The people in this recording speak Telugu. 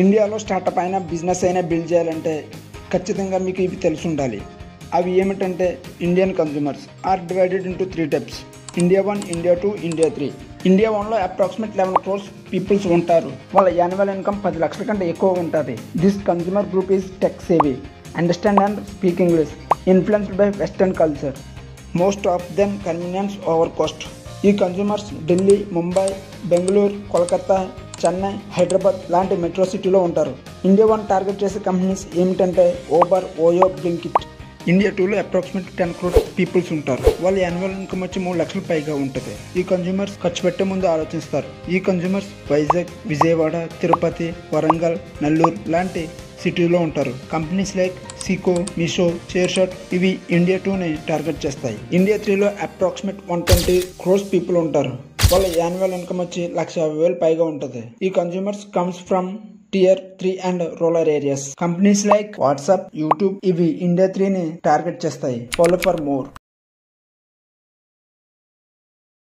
ఇండియాలో స్టార్టప్ అయినా బిజినెస్ అయినా బిల్డ్ చేయాలంటే ఖచ్చితంగా మీకు ఇవి తెలిసి ఉండాలి. అవి ఏమిటంటే Indian consumers are divided into 3 types. India 1, India 2, India 3. India 1లో అప్రాక్సిమేట్ 11 crores పీపుల్స్ ఉంటారు. వాళ్ళ యాన్యువల్ ఇన్కమ్ 10 లక్షల కంటే ఎక్కువ ఉంటుంది. This consumer group is tech savvy, understand and speak English, influenced by western culture, most of them convenience over cost. ఈ కన్జ్యూమర్స్ ఢిల్లీ, ముంబై, బెంగళూరు, కోల్కతా, చెన్నై, హైదరాబాద్ లాంటి మెట్రో సిటీలో ఉంటారు. ఇండియా 1 టార్గెట్ చేసే కంపెనీస్ ఏమిటంటే ఊబర్, ఓయో, బ్లింకిట్. ఇండియా 2లో అప్రాక్సిమేట్ 10 crores పీపుల్స్ ఉంటారు. వాళ్ళ యాన్యువల్ ఇన్కమ్ వచ్చి 3 లక్షల పైగా ఉంటుంది. ఈ కన్జ్యూమర్స్ ఖర్చు పెట్టే ముందు ఆలోచిస్తారు. ఈ కన్జ్యూమర్స్ వైజాగ్, విజయవాడ, తిరుపతి, వరంగల్, నెల్లూరు లాంటి సిటీలో ఉంటారు. కంపెనీస్ లైక్ సీకో, మీషో, షేర్షాట్ ఇవి ఇండియా 2ని టార్గెట్ చేస్తాయి. ఇండియా 3లో అప్రాక్సిమేట్ 120 crores పీపుల్ ఉంటారు. వాళ్ళ యాన్యువల్ ఇన్కమ్ వచ్చి 1,50,000 పైగా ఉంటుంది. ఈ consumers comes from Tier 3 and rural areas. Companies like WhatsApp, YouTube ఇవి ఇండియా 3ని టార్గెట్ చేస్తాయి. Follow for more.